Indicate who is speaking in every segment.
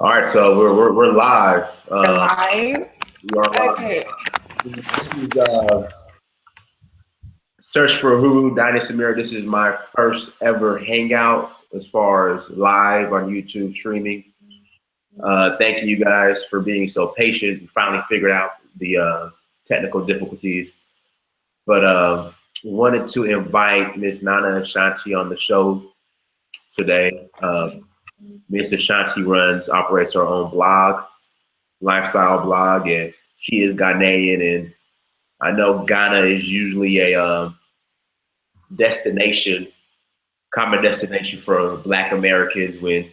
Speaker 1: All right, so we're live.
Speaker 2: Live.
Speaker 1: We are live.
Speaker 2: Okay.
Speaker 1: This is Search for Huru Dynasty Mirror. This is my first ever hangout as far as live on YouTube streaming. Thank you guys for being so patient. We finally figured out the technical difficulties, but wanted to invite Miss Nana Ashanti on the show today. Miss Ashanti operates her own blog, lifestyle blog, and she is Ghanaian. And I know Ghana is usually a destination, common destination for Black Americans when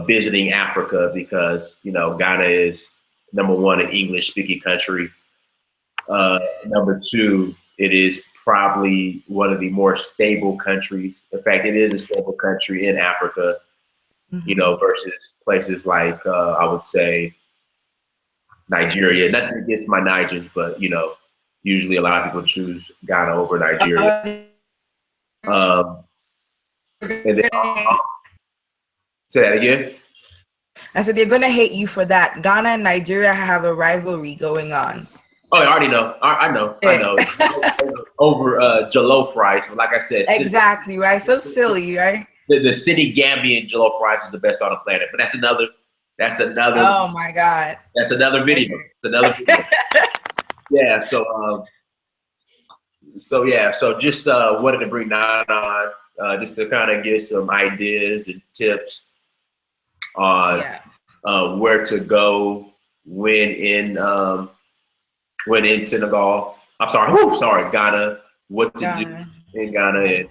Speaker 1: visiting Africa, because Ghana is number one, an English-speaking country. Number two, it is probably one of the more stable countries. In fact, it is a stable country in Africa, versus places like I would say Nigeria. Nothing against my Nigerians, but usually a lot of people choose Ghana over Nigeria. And then say that again.
Speaker 2: I said they're gonna hate you for that. Ghana and Nigeria have a rivalry going on.
Speaker 1: Oh, I already know. I know. Over jollof rice, but like I said,
Speaker 2: exactly right. So silly, right?
Speaker 1: The city Gambian jollof rice is the best on the planet, but that's another.
Speaker 2: Oh my God.
Speaker 1: That's another video. It's another video. Yeah. So just wanted to bring that on, just to kind of give some ideas and tips on where to go when in Senegal. Sorry, Ghana. What to do in Ghana, and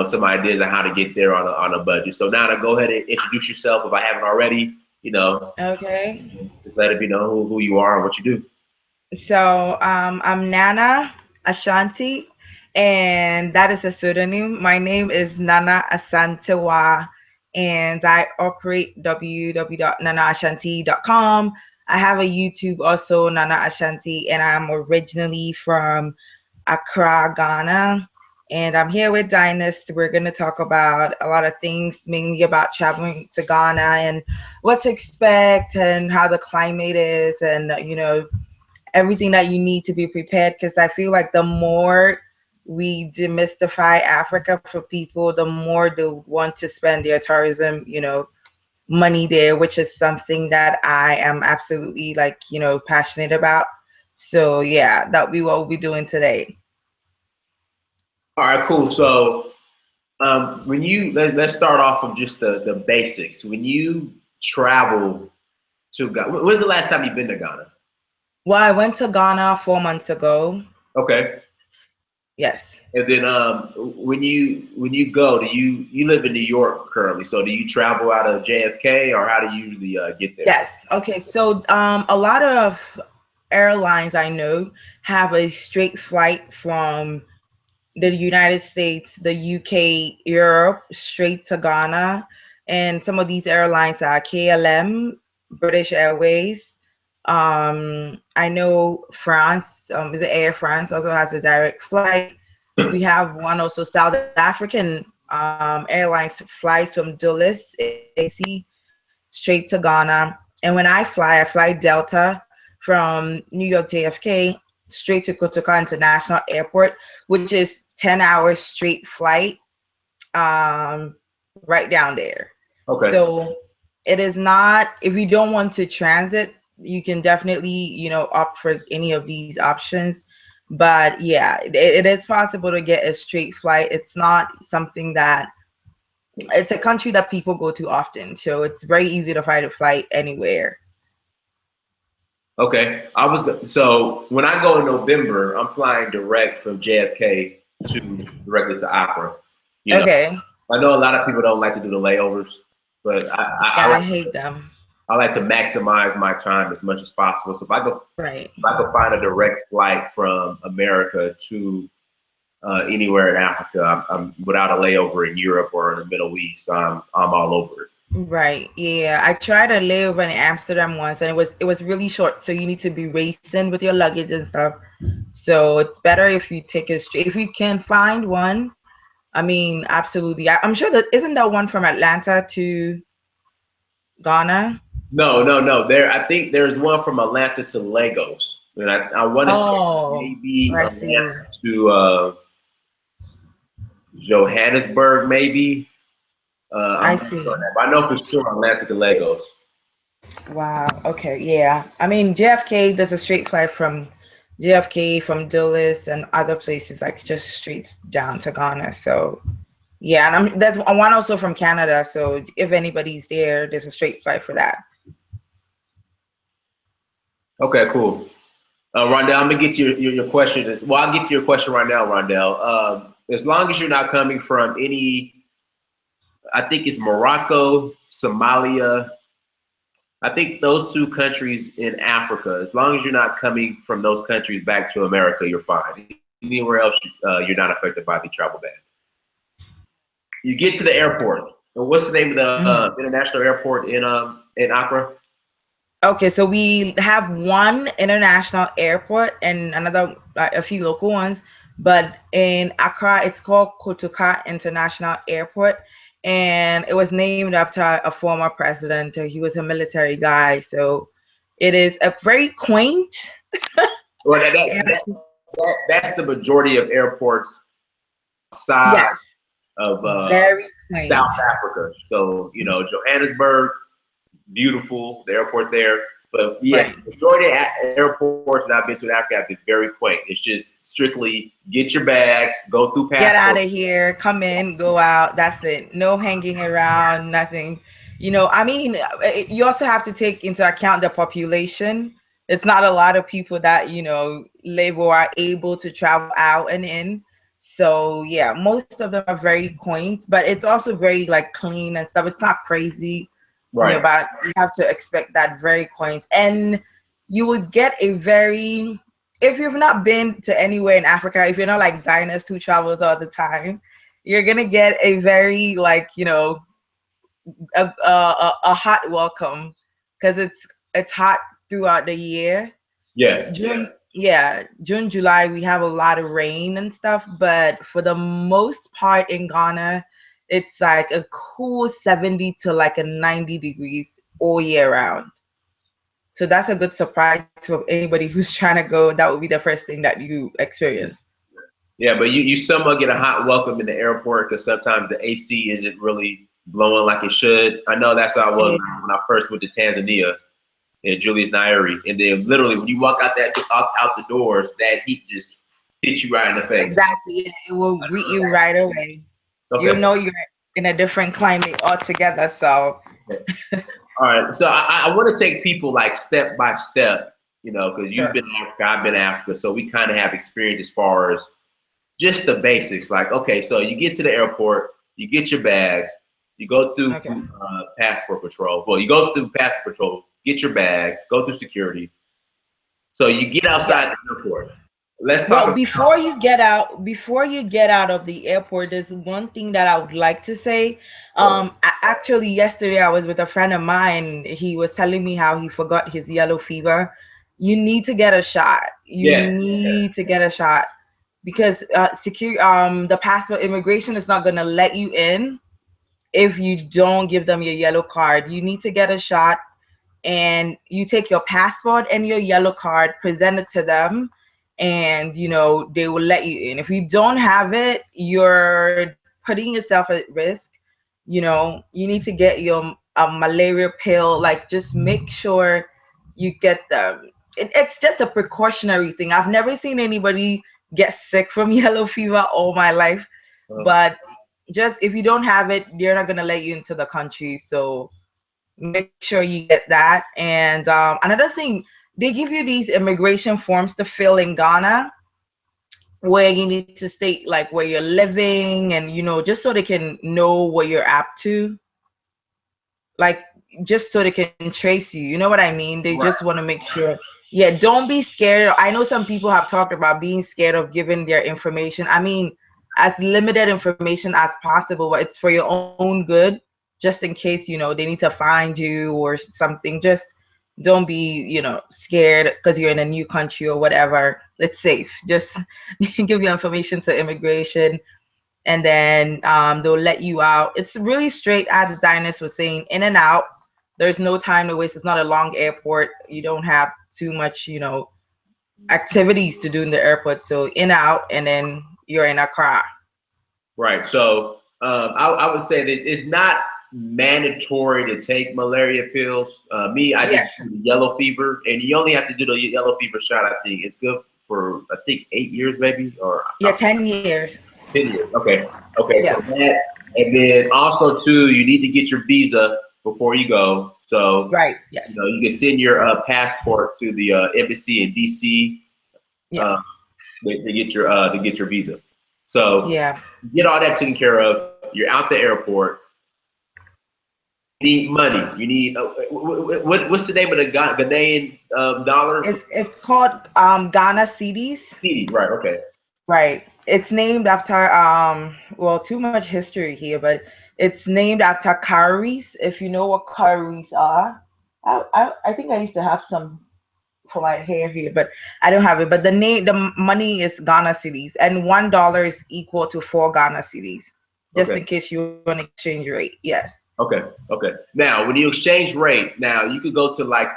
Speaker 1: some ideas on how to get there on a budget. So Nana, go ahead and introduce yourself if I haven't already.
Speaker 2: Okay.
Speaker 1: Just let me know who you are and what you do.
Speaker 2: So I'm Nana Ashanti, and that is a pseudonym. My name is Nana Asantewa, and I operate www.nanaashanti.com. I have a YouTube also, Nana Ashanti, and I'm originally from Accra, Ghana. And I'm here with Dynast. We're going to talk about a lot of things, mainly about traveling to Ghana and what to expect and how the climate is, and everything that you need to be prepared, because I feel like the more we demystify Africa for people, the more they want to spend their tourism, money there, which is something that I am absolutely passionate about. So yeah, that we will be doing today.
Speaker 1: All right, cool. So when let's start off with just the basics. When you travel to Ghana, when's the last time you've been to Ghana?
Speaker 2: Well, I went to Ghana 4 months ago.
Speaker 1: Okay.
Speaker 2: Yes.
Speaker 1: And then when you go, do you live in New York currently? So do you travel out of JFK, or how do you usually get there?
Speaker 2: Yes. Okay. So a lot of airlines I know have a straight flight from the United States, the UK, Europe, straight to Ghana. And some of these airlines are KLM, British Airways. I know France, is it Air France, also has a direct flight. We have one also, South African Airlines flies from Dulles, AC, straight to Ghana. And when I fly Delta from New York JFK straight to Kotoka International Airport, which is 10 hours straight flight, right down there.
Speaker 1: Okay.
Speaker 2: So it is not, if you don't want to transit, you can definitely, opt for any of these options. But yeah, it is possible to get a straight flight. It's not something that, it's a country that people go to often. So it's very easy to find a flight anywhere.
Speaker 1: Okay. So when I go in November, I'm flying direct from JFK directly to Accra.
Speaker 2: Okay.
Speaker 1: I know a lot of people don't like to do the layovers, but
Speaker 2: I hate them.
Speaker 1: I like to maximize my time as much as possible. So if I go find a direct flight from America to anywhere in Africa, I'm without a layover in Europe or in the Middle East, I'm all over it.
Speaker 2: Right. Yeah. I tried a layover in Amsterdam once, and it was really short. So you need to be racing with your luggage and stuff. So it's better if you take it straight. If you can find one, I mean, absolutely. I'm sure that isn't that one from Atlanta to Ghana?
Speaker 1: No. I think there's one from Atlanta to Lagos, and I want to say
Speaker 2: Oh,
Speaker 1: maybe
Speaker 2: I see.
Speaker 1: Atlanta to Johannesburg, maybe. I'm
Speaker 2: I
Speaker 1: not sure on
Speaker 2: see.
Speaker 1: that, but I know for sure Atlanta to Lagos.
Speaker 2: Wow. Okay. Yeah. I mean, JFK, there's a straight flight from JFK, from Dulles and other places, like just straight down to Ghana. So, yeah. And there's one also from Canada. So, if anybody's there, there's a straight flight for that.
Speaker 1: Okay, cool. Rondell, I'm gonna get to your question. Well, I'll get to your question right now, Rondell. As long as you're not coming from any, I think it's Morocco, Somalia. I think those two countries in Africa. As long as you're not coming from those countries back to America, you're fine. Anywhere else, you're not affected by the travel ban. You get to the airport. And what's the name of the
Speaker 2: Mhm.
Speaker 1: international airport in Accra?
Speaker 2: Okay, so we have one international airport and another, a few local ones, but in Accra, it's called Kotoka International Airport, and it was named after a former president. He was a military guy, so it is a very quaint.
Speaker 1: Well,
Speaker 2: And
Speaker 1: that's the majority of airports outside
Speaker 2: yes,
Speaker 1: of
Speaker 2: very
Speaker 1: South
Speaker 2: quaint.
Speaker 1: Africa. So, Johannesburg, beautiful, the airport there. But yeah,
Speaker 2: Right.
Speaker 1: the majority of airports that I've been to in Africa have been very quaint. It's just strictly get your bags, go through
Speaker 2: Get out
Speaker 1: passport.
Speaker 2: of here, come in, go out. That's it. No hanging around, nothing. I mean, you also have to take into account the population. It's not a lot of people that, live or are able to travel out and in. So, yeah, most of them are very quaint, but it's also very like clean and stuff. It's not crazy,
Speaker 1: Right.
Speaker 2: but you have to expect that very quaint. And you would get a very, if you've not been to anywhere in Africa, if you're not like Dinus who travels all the time, you're gonna get a very like a hot welcome, because it's hot throughout the year.
Speaker 1: Yes.
Speaker 2: June, July, we have a lot of rain and stuff, but for the most part in Ghana, it's like a cool 70 to like a 90 degrees all year round. So that's a good surprise for anybody who's trying to go. That would be the first thing that you experience.
Speaker 1: Yeah, but you somewhat get a hot welcome in the airport because sometimes the AC isn't really blowing like it should. I know that's how I was
Speaker 2: Yeah,
Speaker 1: when I first went to Tanzania in Julius Nyeri. And then literally when you walk out the doors, that heat just hits you right in the face.
Speaker 2: exactly. It will greet you right away. You
Speaker 1: Okay.
Speaker 2: know you're in a different climate altogether. So,
Speaker 1: All right. So I want to take people like step by step, because you've
Speaker 2: sure.
Speaker 1: been in Africa, I've been in Africa. So we kind of have experience as far as just the basics. Like, okay, so you get to the airport, you get your bags, you go through
Speaker 2: Okay.
Speaker 1: passport control. Well, you go through passport control, get your bags, go through security. So you get
Speaker 2: Yeah.
Speaker 1: outside the airport. Let's talk
Speaker 2: Well,
Speaker 1: about.
Speaker 2: before you get out of the airport, there's one thing that I would like to say.
Speaker 1: Sure.
Speaker 2: Actually, yesterday I was with a friend of mine. He was telling me how he forgot his yellow fever. You need to get a shot. You
Speaker 1: Yes.
Speaker 2: need to get a shot, because the passport immigration is not gonna let you in if you don't give them your yellow card. You need to get a shot, and you take your passport and your yellow card, present it to them, and they will let you in. If you don't have it, you're putting yourself at risk. You need to get your malaria pill. Like, just make sure you get them. It's just a precautionary thing. I've never seen anybody get sick from yellow fever all my life,
Speaker 1: Uh,
Speaker 2: but just if you don't have it, they're not going to let you into the country. So make sure you get that. And another thing, they give you these immigration forms to fill in Ghana, where you need to state like where you're living, and just so they can know what you're up to, like just so they can trace you. You know what I mean? They just
Speaker 1: right.
Speaker 2: want to make sure. Yeah, don't be scared. I know some people have talked about being scared of giving their information. I mean, as limited information as possible, but it's for your own good, just in case they need to find you or something. Just don't be scared because you're in a new country or whatever. It's safe. Just give your information to immigration, and then they'll let you out. It's really straight, as Dinus was saying, in and out. there's no time to waste. It's not a long airport. You don't have too much, activities to do in the airport. So in out, and then you're in Accra.
Speaker 1: Right. So I would say this: it's not mandatory to take malaria pills. I did
Speaker 2: Yes.
Speaker 1: the yellow fever, and you only have to do the yellow fever shot. I think it's good for 8 years, maybe, or
Speaker 2: Yeah, 10 years.
Speaker 1: 10 years. Okay. Okay.
Speaker 2: Yeah.
Speaker 1: So that, and then also too, you need to get your visa before you go. So
Speaker 2: Right. Yes.
Speaker 1: you can send your passport to the embassy in DC
Speaker 2: Yeah.
Speaker 1: uh, to get your visa. So
Speaker 2: Yeah.
Speaker 1: get all that taken care of. You're out the airport. You need money. You need what's the name of the Ghanaian dollar?
Speaker 2: It's called Ghana Cedis.
Speaker 1: CD. Right. Okay.
Speaker 2: Right. It's named after well, too much history here, but it's named after cowries. If you know what cowries are. I think I used to have some for my hair here, but I don't have it. But the money is Ghana cedis, and $1 is equal to 4 Ghana cedis. Just
Speaker 1: Okay.
Speaker 2: in case you want to exchange rate. Yes.
Speaker 1: Okay. Okay. Now, when you exchange rate, now you could go to like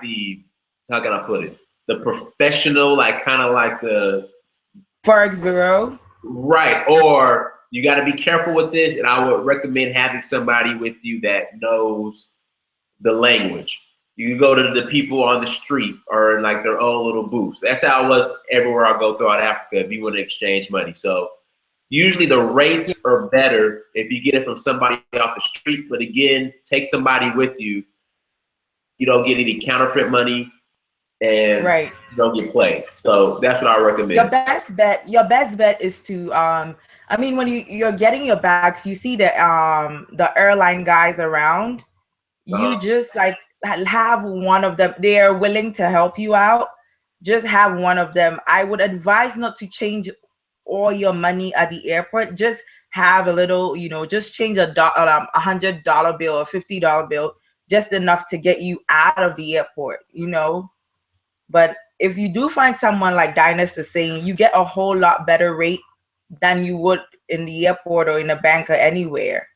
Speaker 1: how can I put it? The professional, like kind of like the
Speaker 2: Forex Bureau.
Speaker 1: right, or you got to be careful with this, and I would recommend having somebody with you that knows the language. You can go to the people on the street or in like their own little booths. That's how it was everywhere I go throughout Africa if you want to exchange money. So usually the rates are better if you get it from somebody off the street. But again, take somebody with you. You don't get any counterfeit money and
Speaker 2: Right.
Speaker 1: you don't get played. So that's what I recommend.
Speaker 2: Your best bet is to I mean, when you're getting your bags, you see the airline guys around. You
Speaker 1: Uh-huh.
Speaker 2: just like have one of them. They are willing to help you out. Just have one of them. I would advise not to change all your money at the airport. Just have a little, just change $100 bill or $50 bill, just enough to get you out of the airport. But if you do find someone like Dynas is saying, you get a whole lot better rate than you would in the airport or in a bank or anywhere.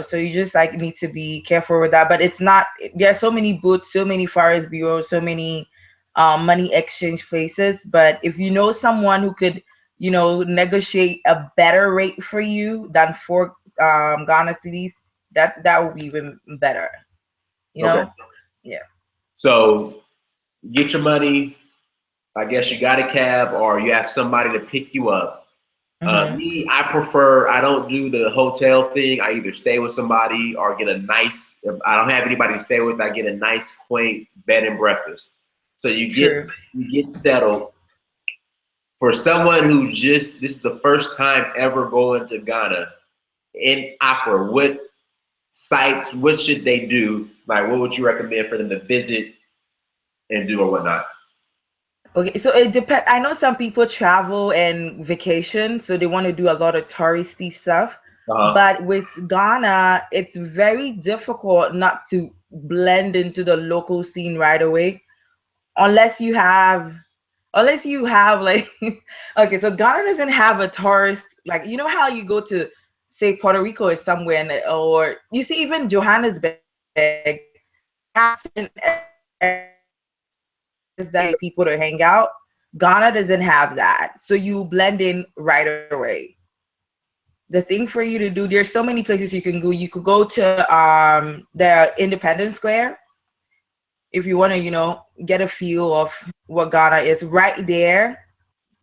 Speaker 2: So you just like need to be careful with that. But it's not, there are so many booths, so many forest bureaus, so many money exchange places. But if you know someone who could, negotiate a better rate for you than 4 Ghana cities, that would be even better. You
Speaker 1: Okay.
Speaker 2: know? Yeah.
Speaker 1: So get your money. I guess you got a cab or you have somebody to pick you up.
Speaker 2: Mm-hmm.
Speaker 1: I prefer, I don't do the hotel thing. I either stay with somebody or get a nice, if I don't have anybody to stay with, I get a nice, quaint bed and breakfast. So
Speaker 2: True.
Speaker 1: you get settled. For someone who this is the first time ever going to Ghana in Accra, what sites, what should they do? Like, what would you recommend for them to visit and do or whatnot?
Speaker 2: Okay, so it depends. I know some people travel and vacation, so they want to do a lot of touristy stuff.
Speaker 1: Uh-huh.
Speaker 2: But with Ghana, it's very difficult not to blend into the local scene right away, unless you have, like, okay, so Ghana doesn't have a tourist, like, you know how you go to, say, Puerto Rico or somewhere, or you see even Johannesburg, has certain that people to hang out. Ghana doesn't have that. So you blend in right away. The thing for you to do, there's so many places you can go. You could go to the Independence Square if you want to, get a feel of what Ghana is right there.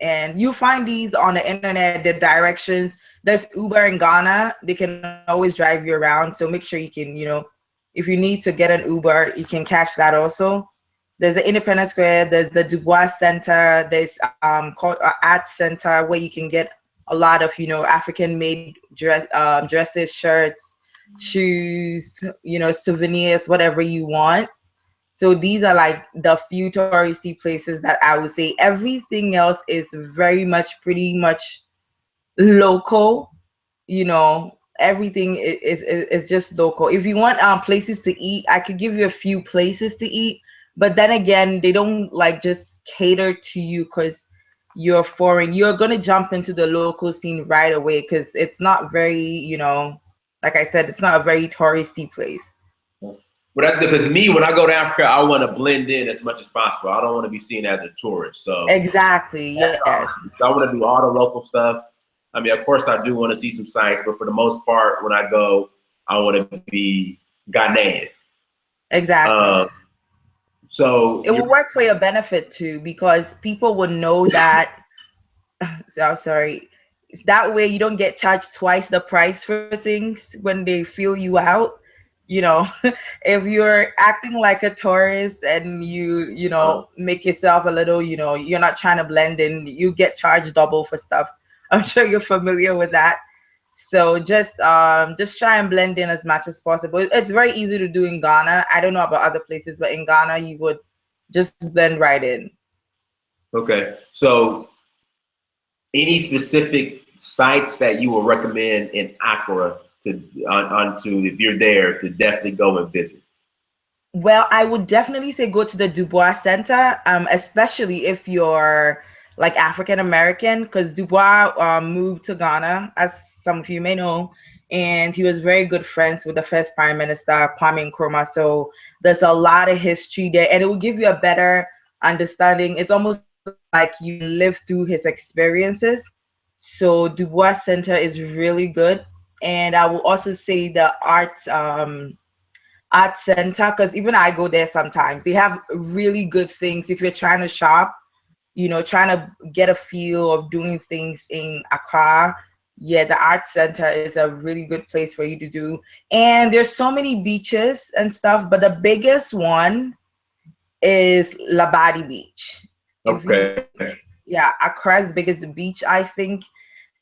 Speaker 2: And you find these on the internet, the directions. There's Uber in Ghana. They can always drive you around. So make sure you can, if you need to get an Uber, you can catch that also. There's the Independence Square, there's the Dubois Center, there's Art Center where you can get a lot of, African made dresses, shirts, shoes, souvenirs, whatever you want. So these are like the few touristy places that I would say. Everything else is pretty much local. Everything is just local. If you want places to eat, I could give you a few places to eat. But then again, they don't like just cater to you because you're foreign. You're gonna jump into the local scene right away because it's not very, like I said, it's not a very touristy place.
Speaker 1: Well, that's good because me, when I go to Africa, I want to blend in as much as possible. I don't want to be seen as a tourist. So
Speaker 2: Exactly.
Speaker 1: that's
Speaker 2: Yes.
Speaker 1: how so I want to do all the local stuff. I mean, of course, I do want to see some sights, but for the most part, when I go, I want to be Ghanaian.
Speaker 2: Exactly.
Speaker 1: So
Speaker 2: It
Speaker 1: you're
Speaker 2: will work for your benefit too, because people will know that. So sorry. That way you don't get charged twice the price for things when they feel you out. You know, if you're acting like a tourist and you make yourself a little, you're not trying to blend in, you get charged double for stuff. I'm sure you're familiar with that. So just try and blend in as much as possible. It's very easy to do in Ghana. I don't know about other places, but in Ghana you would just blend right in.
Speaker 1: okay. So any specific sites that you would recommend in Accra to if you're there to definitely go and visit?
Speaker 2: Well, I would definitely say go to the Dubois Center, especially if you're like African American, because Dubois moved to Ghana, as some of you may know, and he was very good friends with the first Prime Minister, Kwame Nkrumah. So there's a lot of history there, and it will give you a better understanding. It's almost like you can live through his experiences. So Dubois Center is really good, and I will also say the art center, because even I go there sometimes. They have really good things if you're trying to shop, trying to get a feel of doing things in Accra. Yeah, the art center is a really good place for you to do. And there's so many beaches and stuff, but the biggest one is Labadi Beach. If you,
Speaker 1: Okay.
Speaker 2: yeah, Accra's biggest beach, I think,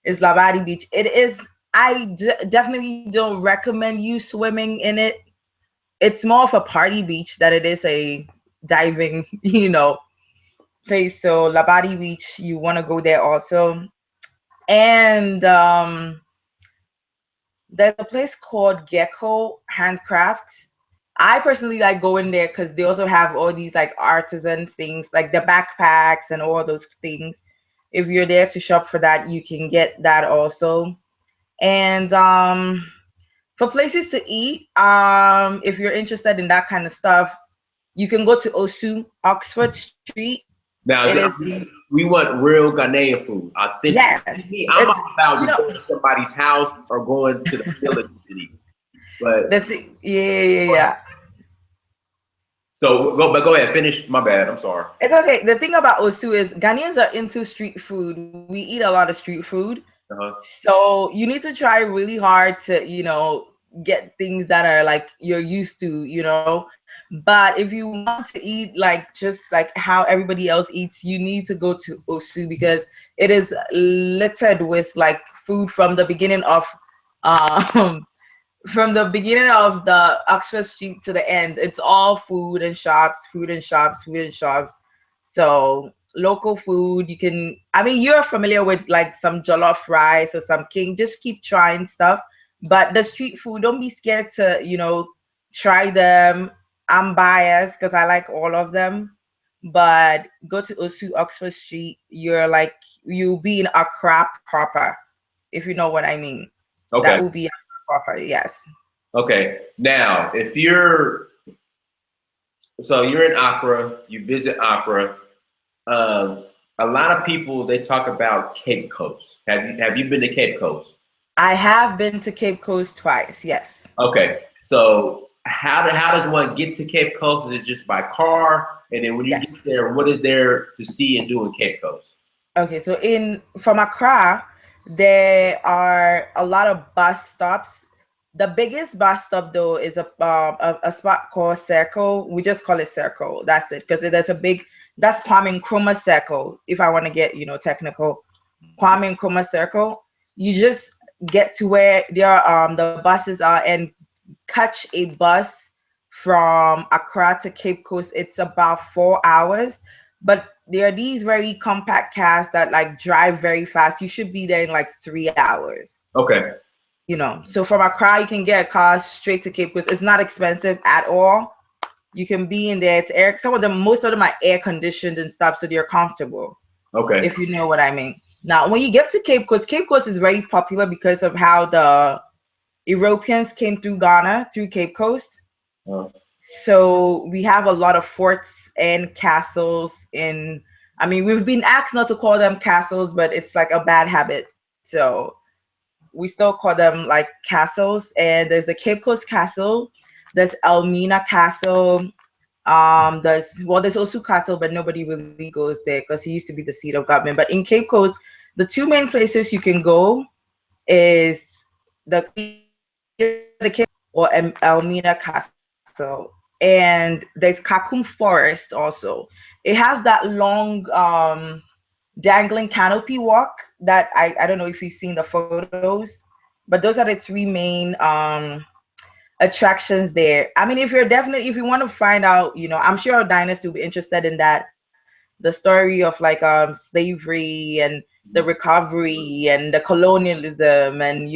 Speaker 2: is Labadi Beach. It is. Definitely don't recommend you swimming in it. It's more of a party beach than it is a diving, place. So Labadi Beach, you want to go there also. And there's a place called Gecko Handcrafts. I personally like going there because they also have all these like artisan things, like the backpacks and all those things. If you're there to shop for that, you can get that also. And for places to eat, if you're interested in that kind of stuff, you can go to Osu, Oxford Street. It
Speaker 1: Now,
Speaker 2: is the
Speaker 1: we want real Ghanaian food, authentic.
Speaker 2: yes.
Speaker 1: Me, I'm
Speaker 2: It's
Speaker 1: all about just going to somebody's house or going to the village to eat.
Speaker 2: the
Speaker 1: But
Speaker 2: thing. Yeah.
Speaker 1: but go ahead, finish. My bad. I'm sorry.
Speaker 2: It's okay. The thing about Osu is Ghanaians are into street food. We eat a lot of street food.
Speaker 1: Uh-huh.
Speaker 2: So you need to try really hard to, get things that are like you're used to, But if you want to eat like just like how everybody else eats, you need to go to Osu because it is littered with like food um from the beginning of the Oxford Street to the end. It's all food and shops, food and shops, food and shops. So local food, you can. I mean, you're familiar with like some jollof rice or some king. Just keep trying stuff. But the street food, don't be scared to try them. I'm biased because I like all of them. But go to Osu Oxford Street. You'll be in Accra proper, if you know what I mean. That
Speaker 1: Okay.
Speaker 2: will be proper, yes.
Speaker 1: Okay. Now, if you're in Accra, you visit Accra. Um, a lot of people they talk about Cape Coast. Have you been to Cape Coast?
Speaker 2: I have been to Cape Coast twice, yes.
Speaker 1: Okay. So how does one get to Cape Coast? Is it just by car? And then when you
Speaker 2: Yes.
Speaker 1: get there, what is there to see and do in Cape Coast?
Speaker 2: Okay, so in from Accra, there are a lot of bus stops. The biggest bus stop though is a spot called Circle. We just call it Circle. That's it, because there's a big that's Kwame Nkrumah Circle. If I want to get technical, Kwame Nkrumah Circle. You just get to where the buses are and catch a bus from Accra to Cape Coast. It's about 4 hours, but there are these very compact cars that like drive very fast. You should be there in like 3 hours.
Speaker 1: Okay.
Speaker 2: So from Accra, you can get a car straight to Cape Coast. It's not expensive at all. You can be in there. It's air. Most of them are air conditioned and stuff, so they're comfortable.
Speaker 1: Okay.
Speaker 2: If you know what I mean. Now, when you get to Cape Coast is very popular because of how the Europeans came through Ghana through Cape Coast.
Speaker 1: Oh.
Speaker 2: So we have a lot of forts and castles in, I mean, we've been asked not to call them castles, but it's like a bad habit. So we still call them like castles. And there's the Cape Coast Castle, there's Elmina Castle. There's also Castle, but nobody really goes there because it used to be the seat of government. But in Cape Coast, the two main places you can go is either the Cape or Elmina Castle, and there's Kakum Forest also. It has that long dangling canopy walk that I don't know if you've seen the photos, but those are the three main attractions there. I mean, if you want to find out, I'm sure Dynasty will be interested in that, the story of like slavery and the recovery and the colonialism, and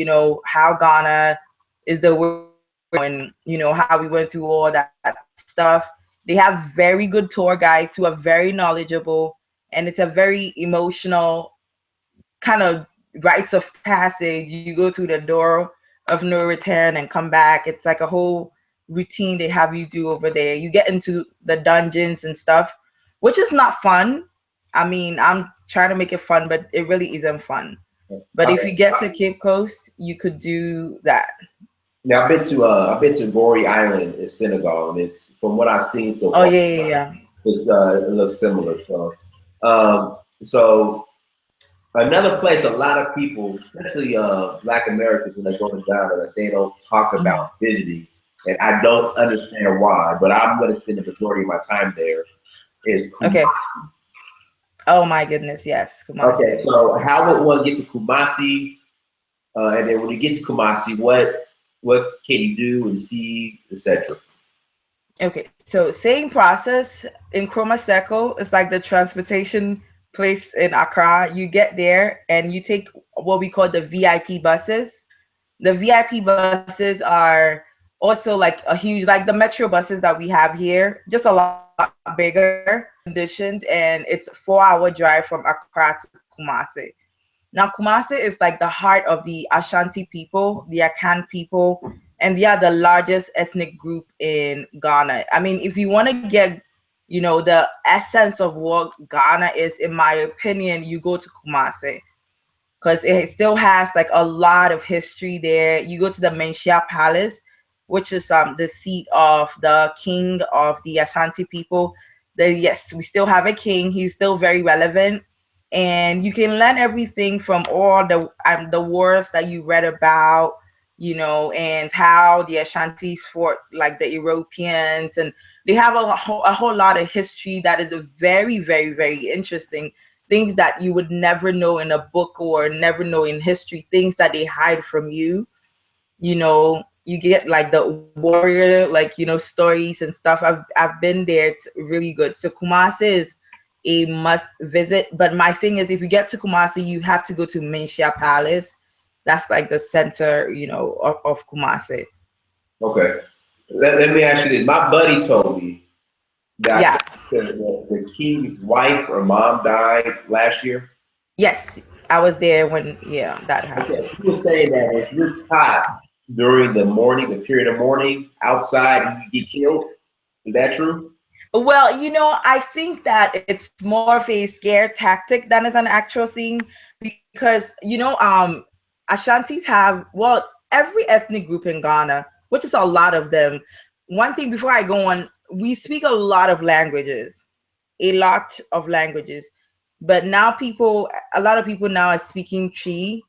Speaker 2: how Ghana is the way it is now, and how we went through all that stuff. They have very good tour guides who are very knowledgeable, and it's a very emotional kind of rites of passage. You go through the door of no return and come back. It's like a whole routine they have you do over there. You get into the dungeons and stuff, which is not fun. I mean, I'm trying to make it fun, but it really isn't fun. But if you get to Cape Coast, you could do that.
Speaker 1: Now I've been to Goree Island in Senegal, and it's from what I've seen so
Speaker 2: Oh
Speaker 1: far,
Speaker 2: yeah, yeah, yeah.
Speaker 1: it looks similar. So another place a lot of people, especially Black Americans, when they go to Ghana, that they don't talk
Speaker 2: Mhm.
Speaker 1: about visiting, and I don't understand why. But I'm going to spend the majority of my time there. Is
Speaker 2: Okay.
Speaker 1: Kumasi.
Speaker 2: Oh my goodness, yes,
Speaker 1: Okay,
Speaker 2: Kumasi.
Speaker 1: so how would one get to Kumasi? And then when you get to Kumasi, what can you do and see, etc.
Speaker 2: Okay, so same process in Seco. It's like the transportation place in Accra. You get there and you take what we call the VIP buses. The VIP buses are also like a huge, like the metro buses that we have here, just a lot bigger, conditioned, and it's a 4-hour drive from Accra to Kumasi. Now, Kumasi is like the heart of the Ashanti people, the Akan people, and they are the largest ethnic group in Ghana. I mean, if you want to get, the essence of what Ghana is, in my opinion, you go to Kumasi because it still has like a lot of history there. You go to the Menchia Palace, which is the seat of the king of the Ashanti people. Yes, we still have a king. He's still very relevant, and you can learn everything from all the wars that you read about, and how the Ashantis fought like the Europeans, and they have a whole lot of history that is very, very, very interesting, things that you would never know in a book or never know in history, things that they hide from you. You get like the warrior, like, stories and stuff. I've been there. It's really good. So Kumasi is a must visit. But my thing is, if you get to Kumasi, you have to go to Menchia Palace. That's like the center, of Kumasi.
Speaker 1: Okay, let me ask you this. My buddy told me that
Speaker 2: Yeah.
Speaker 1: the king's wife or mom died last year.
Speaker 2: Yes. I was there when, yeah, that happened.
Speaker 1: Okay, he was saying that if you're caught during the morning, the period of mourning outside, you get killed. Is that true?
Speaker 2: Well, I think that it's more of a scare tactic than is an actual thing, because Ashantis have, well, every ethnic group in Ghana, which is a lot of them. One thing before I go on, we speak a lot of languages, but now a lot of people now are speaking Tree,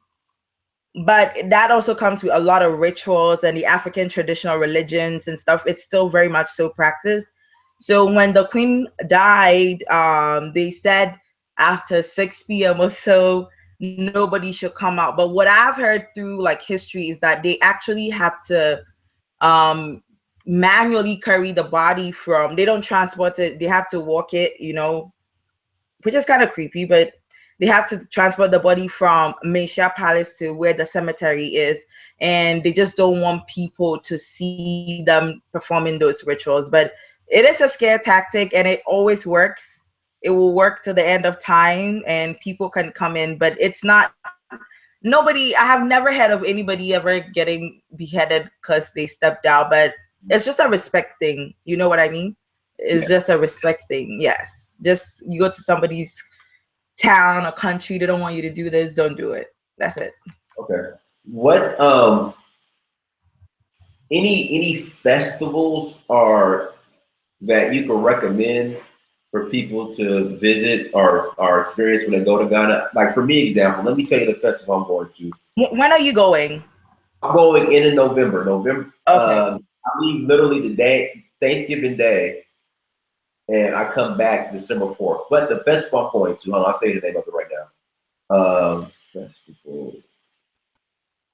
Speaker 2: but that also comes with a lot of rituals and the African traditional religions and stuff. It's still very much so practiced. So when the queen died, they said after 6 p.m. or so, nobody should come out. But what I've heard through like history is that they actually have to um, manually carry the body from. They don't transport it. They have to walk it. Which is kind of creepy, but they have to transport the body from Mesha Palace to where the cemetery is, and they just don't want people to see them performing those rituals. But it is a scare tactic, and it always works. It will work to the end of time, and people can come in, but it's not. Nobody. I have never heard of anybody ever getting beheaded because they stepped out, but It's just a respect thing. You know what I mean? It's
Speaker 1: Yeah.
Speaker 2: just a respect thing. Yes. Just you go to somebody's town or country, they don't want you to do this, don't do it. That's it.
Speaker 1: Okay. What any festivals are that you can recommend for people to visit or experience when they go to Ghana? Like for me, example, let me tell you the festival I'm going to.
Speaker 2: When are you going?
Speaker 1: I'm going in November. November.
Speaker 2: Okay.
Speaker 1: I leave literally the day Thanksgiving Day, and I come back December 4th. But the festival I'm going to, hold on, I'll tell you the name of it right now. Festival.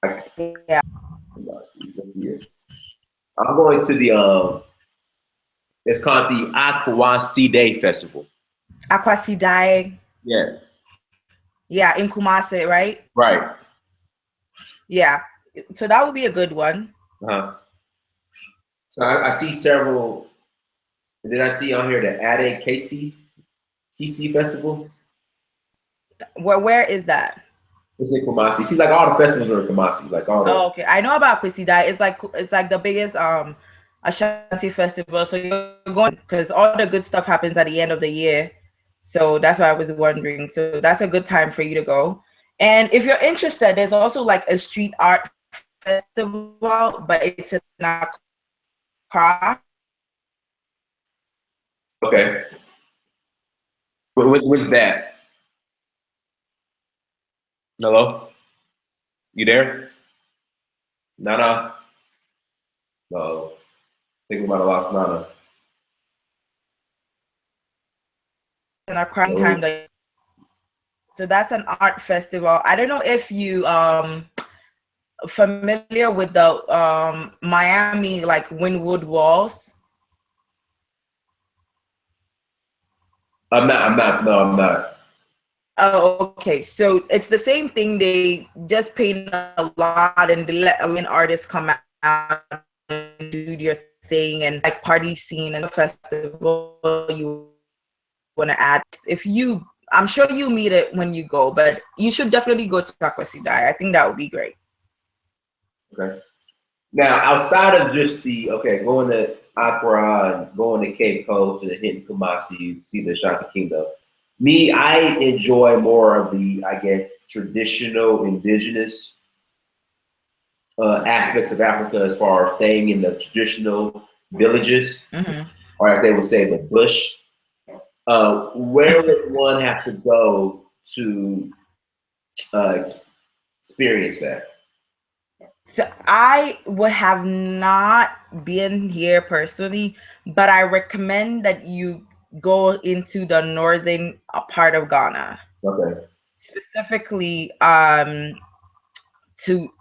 Speaker 1: I,
Speaker 2: Yeah.
Speaker 1: let's see it. I'm going to the it's called the Aquasi Day Festival.
Speaker 2: Aquasidai.
Speaker 1: Yeah.
Speaker 2: Yeah, in Kumasi, right?
Speaker 1: Right.
Speaker 2: Yeah. So that would be a good one.
Speaker 1: Uh-huh. So I see several, and then I see on here the Ade KC Festival.
Speaker 2: Where is that?
Speaker 1: It's in Kumasi. See, like all the festivals are in Kumasi, like all
Speaker 2: Oh,
Speaker 1: the.
Speaker 2: okay. I know about Kwesida. It's like the biggest Ashanti festival. So you're going because all the good stuff happens at the end of the year. So that's why I was wondering. So that's a good time for you to go. And if you're interested, there's also like a street art festival, but it's in Accra.
Speaker 1: Okay. When's that? Hello? You there? Nana? No. I think we might have lost Nana.
Speaker 2: In Accra
Speaker 1: No.
Speaker 2: time. So that's an art festival. I don't know if you familiar with the Miami like Wynwood Walls.
Speaker 1: I'm not. No, I'm not.
Speaker 2: Oh, okay. So it's the same thing. They just paint a lot and they let a artists come out and do their thing and like party scene and the festival you want to add. If you, I'm sure you meet it when you go, but you should definitely go to Aquasidai. I think that would be great.
Speaker 1: Okay. Now, outside of just going to Accra and going to Cape Coast and hitting Kumasi, see the Ashanti Kingdom. Me, I enjoy more of the, I guess, traditional indigenous aspects of Africa as far as staying in the traditional villages,
Speaker 2: Mm-hmm.
Speaker 1: or as they would say, the bush. Where would one have to go to experience that?
Speaker 2: So I would have not been here personally, but I recommend that you go into the northern part of Ghana,
Speaker 1: Okay.
Speaker 2: specifically to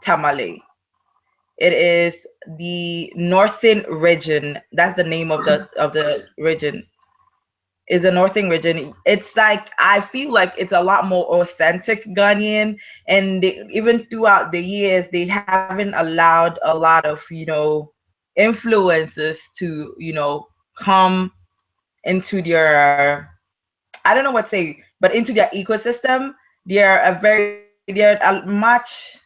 Speaker 2: Tamale. It is the northern region. That's the name of the region. Is the northern region. It's like I feel like it's a lot more authentic Ghanaian, and even throughout the years, they haven't allowed a lot of influences to come into their, I don't know what to say, but into their ecosystem. They're a much,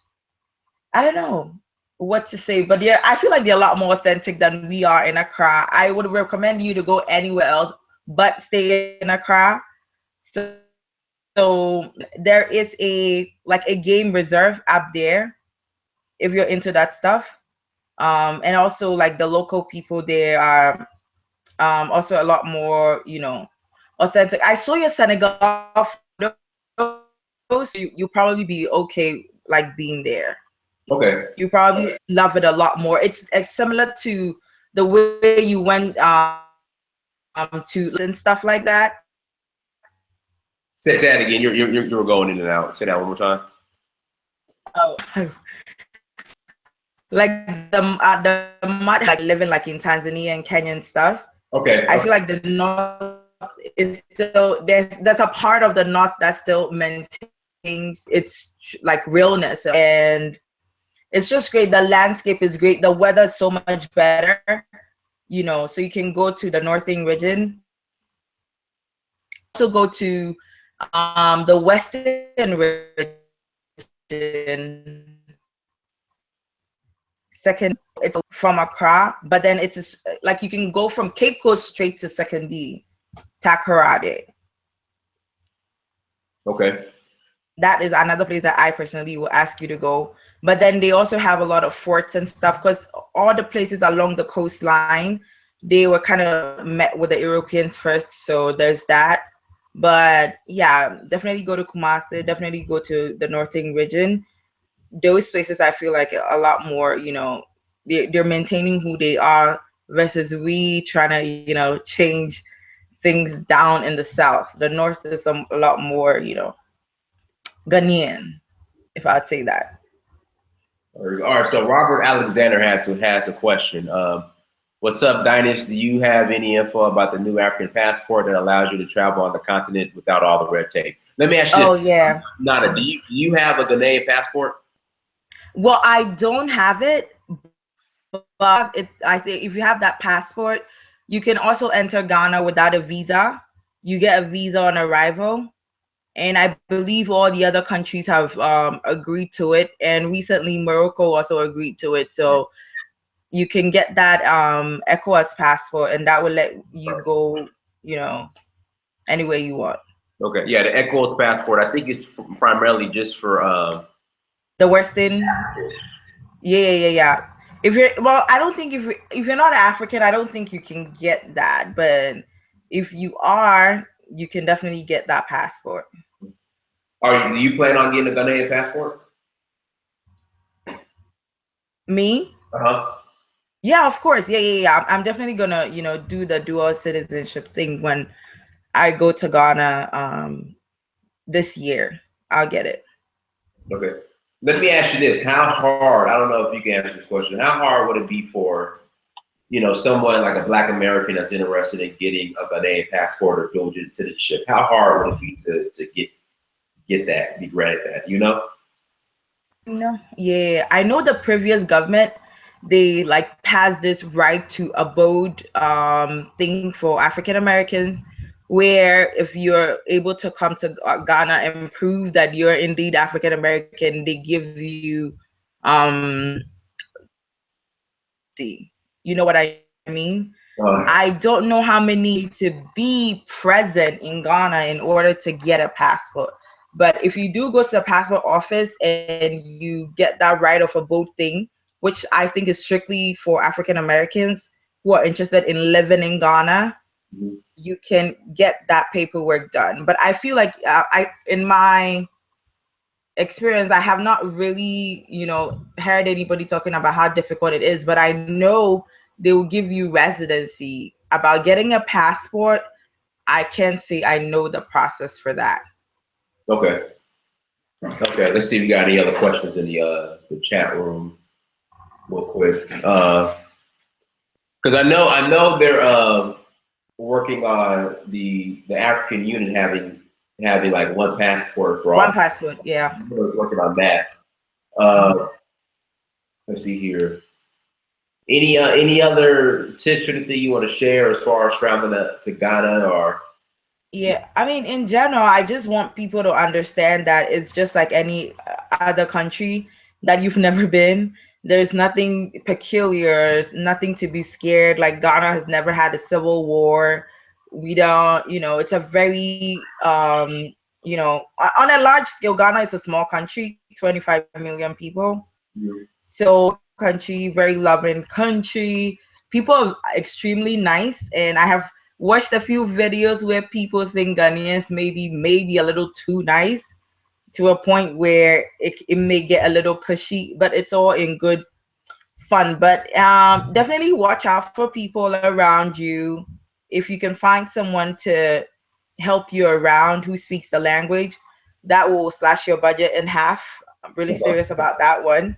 Speaker 2: I don't know what to say, but I feel like they're a lot more authentic than we are in Accra. I would recommend you to go anywhere else but stay in Accra. So there is a game reserve up there if you're into that stuff. And also like the local people there are also a lot more, authentic. I saw your Senegal photos, so you probably be okay like being there.
Speaker 1: Okay.
Speaker 2: You probably love it a lot more. It's similar to the way you went to and stuff like that.
Speaker 1: Say that again. You were going in and out. Say that one more time.
Speaker 2: Oh, like the mud like living like in Tanzania and Kenya and stuff.
Speaker 1: Okay.
Speaker 2: I
Speaker 1: Okay.
Speaker 2: feel like the north is still there's a part of the north that still maintains its like realness, and it's just great. The landscape is great. The weather is so much better, so you can go to the northern region. Also go to the western region. So second it's from Accra, but then like you can go from Cape Coast straight to second D, Takoradi.
Speaker 1: Okay.
Speaker 2: That is another place that I personally will ask you to go. But then they also have a lot of forts and stuff because all the places along the coastline, they were kind of met with the Europeans first. So there's that. But yeah, definitely go to Kumasi, definitely go to the northern region. Those places I feel like a lot more, they're maintaining who they are versus we trying to, change things down in the south. The north is a lot more, Ghanaian, if I'd say that.
Speaker 1: All right. So Robert Alexander has a question. What's up, Dynas? Do you have any info about the new African passport that allows you to travel on the continent without all the red tape? Let me ask you this.
Speaker 2: Oh yeah.
Speaker 1: Nana, do you have a Ghanaian passport?
Speaker 2: Well, I don't have it, but I think if you have that passport, you can also enter Ghana without a visa. You get a visa on arrival. And I believe all the other countries have agreed to it. And recently, Morocco also agreed to it. So you can get that ECOWAS passport, and that will let you go, anywhere you want.
Speaker 1: Okay, yeah, the ECOWAS passport. I think it's primarily just for
Speaker 2: The Western, yeah. If you're I don't think if you're not African, I don't think you can get that. But if you are, you can definitely get that passport.
Speaker 1: Do you plan on getting a Ghanaian passport?
Speaker 2: Me?
Speaker 1: Uh-huh.
Speaker 2: Yeah, of course. Yeah. I'm definitely gonna, do the dual citizenship thing when I go to Ghana this year. I'll get it.
Speaker 1: Okay. Let me ask you this. How hard, I don't know if you can answer this question, how hard would it be for, someone like a Black American that's interested in getting a Ghanaian passport or dual citizenship? How hard would it be to get that, be granted that,
Speaker 2: No. Yeah. I know the previous government, they like passed this right to abode thing for African Americans, where if you're able to come to Ghana and prove that you're indeed African American, they give you see. You know what I mean? I don't know how many to be present in Ghana in order to get a passport. But if you do go to the passport office and you get that right of a boat thing, which I think is strictly for African Americans who are interested in living in Ghana, you can get that paperwork done. But I feel like in my experience, I have not really, heard anybody talking about how difficult it is, but I know they will give you residency. About getting a passport, I can't say I know the process for that.
Speaker 1: Okay. Okay, let's see if we got any other questions in the chat room real quick. Because I know they're working on the African Union having like one passport for all.
Speaker 2: One passport, yeah.
Speaker 1: We're working on that. Let's see here. Any other tips or anything you want to share as far as traveling to Ghana or?
Speaker 2: Yeah, I mean, in general, I just want people to understand that it's just like any other country that you've never been. There's nothing peculiar, nothing to be scared. Like Ghana has never had a civil war. We don't, it's a very, on a large scale, Ghana is a small country, 25 million people. So country, very loving country. People are extremely nice, and I have watched a few videos where people think Ghanaians maybe a little too nice to a point where it may get a little pushy, but it's all in good fun. But definitely watch out for people around you. If you can find someone to help you around who speaks the language, that will slash your budget in half. I'm really serious about that one.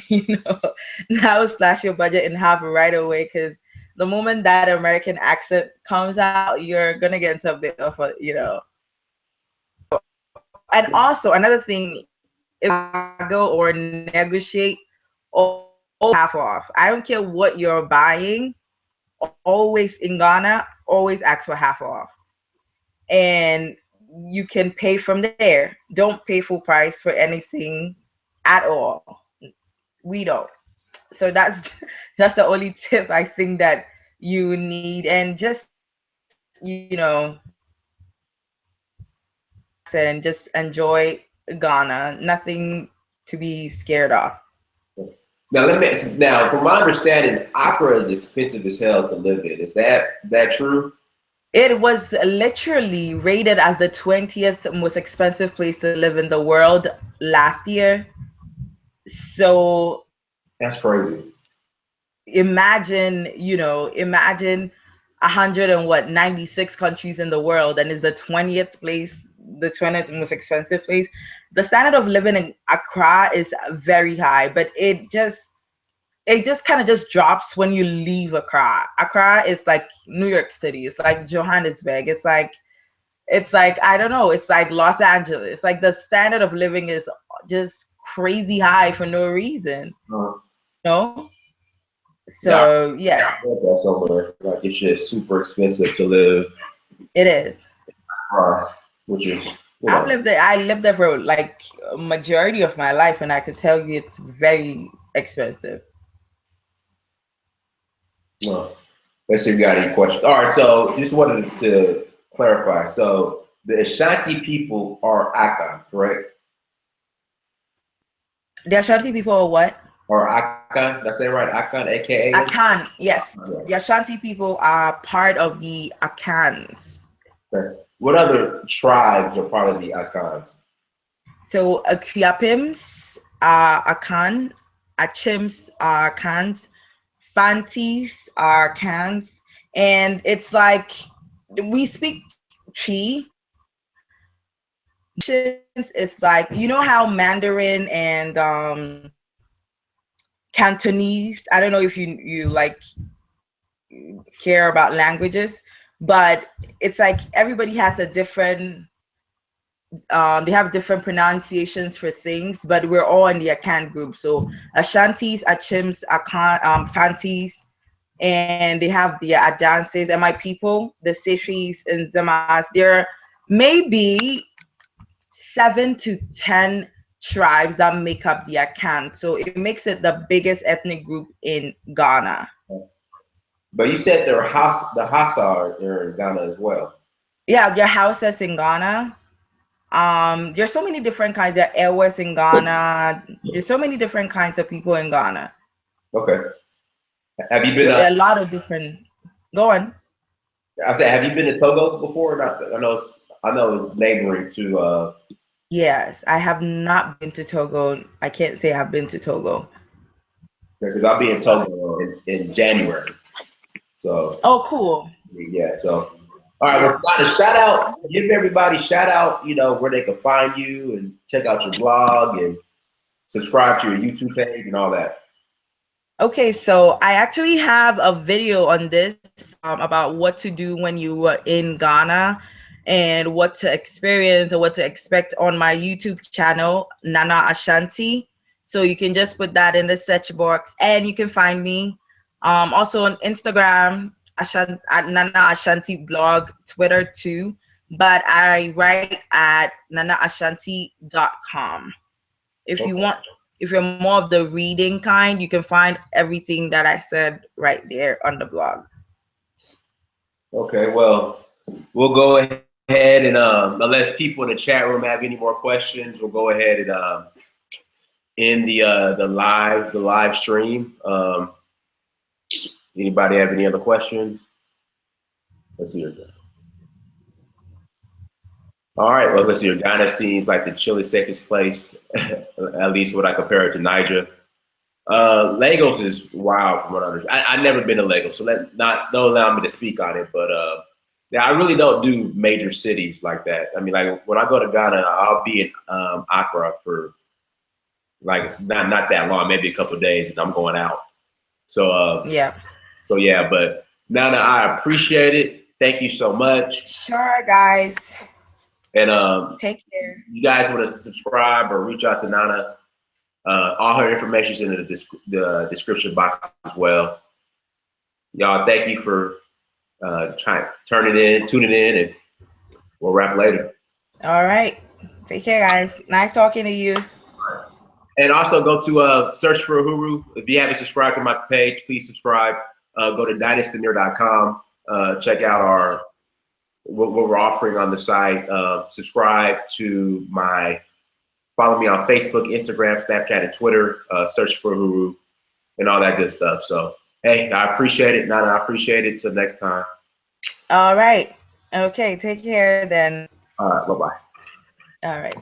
Speaker 2: That will slash your budget in half right away, because the moment that American accent comes out, you're gonna get into a bit of And also another thing, if I go or negotiate, always half off. I don't care what you're buying. Always in Ghana, always ask for half off, and you can pay from there. Don't pay full price for anything at all. We don't. So that's the only tip I think that you need, and just relax and just enjoy Ghana. Nothing to be scared of.
Speaker 1: Now, from my understanding, Accra is expensive as hell to live in. Is that true?
Speaker 2: It was literally rated as the 20th most expensive place to live in the world last year. So
Speaker 1: That's crazy.
Speaker 2: imagine 96 countries in the world, and is the 20th place, the 20th most expensive place. The standard of living in Accra is very high, but it just kind of just drops when you leave Accra. Accra is like New York City. It's like Johannesburg. It's like I don't know. It's like Los Angeles. Like the standard of living is just crazy high for no reason. No.
Speaker 1: Yeah,
Speaker 2: So yeah,
Speaker 1: I read that somewhere. Like it's just super expensive to live,
Speaker 2: it is.
Speaker 1: which is
Speaker 2: I've lived there. I lived there for like a majority of my life, and I could tell you it's very expensive.
Speaker 1: no. Let's see if we got any questions. All right, so just wanted to clarify. So the Ashanti people are Akan, correct?
Speaker 2: The Ashanti people are what?
Speaker 1: Or Akan, did I say it right? Akan, aka?
Speaker 2: Akan, yes.
Speaker 1: Okay.
Speaker 2: The Ashanti people are part of the Akans.
Speaker 1: Okay. What other tribes are part of the Akans?
Speaker 2: So Akiapims are Akan, Achims are Akans, Fantis are Akans, and it's like we speak Chi. It's like how Mandarin and Cantonese. I don't know if you like care about languages, but it's like everybody has a different they have different pronunciations for things, but we're all in the Akan group. So Ashantis, Achims, Akan, Fantis, and they have the Adanses, and my people, the Sefis and Zamas. There may be 7 to 10 tribes that make up the Akan. So it makes it the biggest ethnic group in Ghana.
Speaker 1: But you said the Hausa are in Ghana as well.
Speaker 2: Yeah, there are houses in Ghana. There's so many different kinds. There are Ewas in Ghana. There's so many different kinds of people in Ghana.
Speaker 1: Okay. Have you
Speaker 2: So
Speaker 1: been?
Speaker 2: a lot of different. Go on.
Speaker 1: I said, have you been to Togo before? Or not? I know it's neighboring to.
Speaker 2: Yes, I have not been to Togo. I can't say I've been to Togo.
Speaker 1: Because I'll be in Togo in January. So.
Speaker 2: Oh, cool.
Speaker 1: Yeah. So. All right. Well, got a shout out. Give everybody shout out. Where they can find you and check out your blog and subscribe to your YouTube page and all that.
Speaker 2: Okay, so I actually have a video on this about what to do when you are in Ghana and what to experience or what to expect on my YouTube channel, Nana Ashanti. So you can just put that in the search box and you can find me. Also on Instagram, at Nana Ashanti blog, Twitter too. But I write at nanaashanti.com. If you want, if you're more of the reading kind, you can find everything that I said right there on the blog.
Speaker 1: Okay, well, we'll go ahead and unless people in the chat room have any more questions, we'll go ahead and end the live stream. Anybody have any other questions? Let's hear it. All right, well, let's see. Ghana seems like the chillest, safest place, at least when I compare it to Niger. Lagos is wild from what I understand. I've never been to Lagos, so don't allow me to speak on it. But yeah, I really don't do major cities like that. I mean, like when I go to Ghana, I'll be in Accra for like not that long, maybe a couple of days, and I'm going out. So
Speaker 2: yeah.
Speaker 1: So yeah, but Nana, I appreciate it. Thank you so much.
Speaker 2: Sure, guys.
Speaker 1: And
Speaker 2: take care.
Speaker 1: You guys want to subscribe or reach out to Nana? All her information is in the description box as well. Y'all, thank you for tuning in, and we'll wrap later.
Speaker 2: All right. Take care, guys. Nice talking to you.
Speaker 1: And also go to search for Uhuru. If you haven't subscribed to my page, please subscribe. Go to dynastymir.com. Check out our what we're offering on the site. Subscribe to follow me on Facebook, Instagram, Snapchat, and Twitter. Search for Uhuru and all that good stuff. So, hey, I appreciate it. Nana, I appreciate it. Till next time.
Speaker 2: All right. Okay. Take care then.
Speaker 1: All right. Bye-bye.
Speaker 2: All right.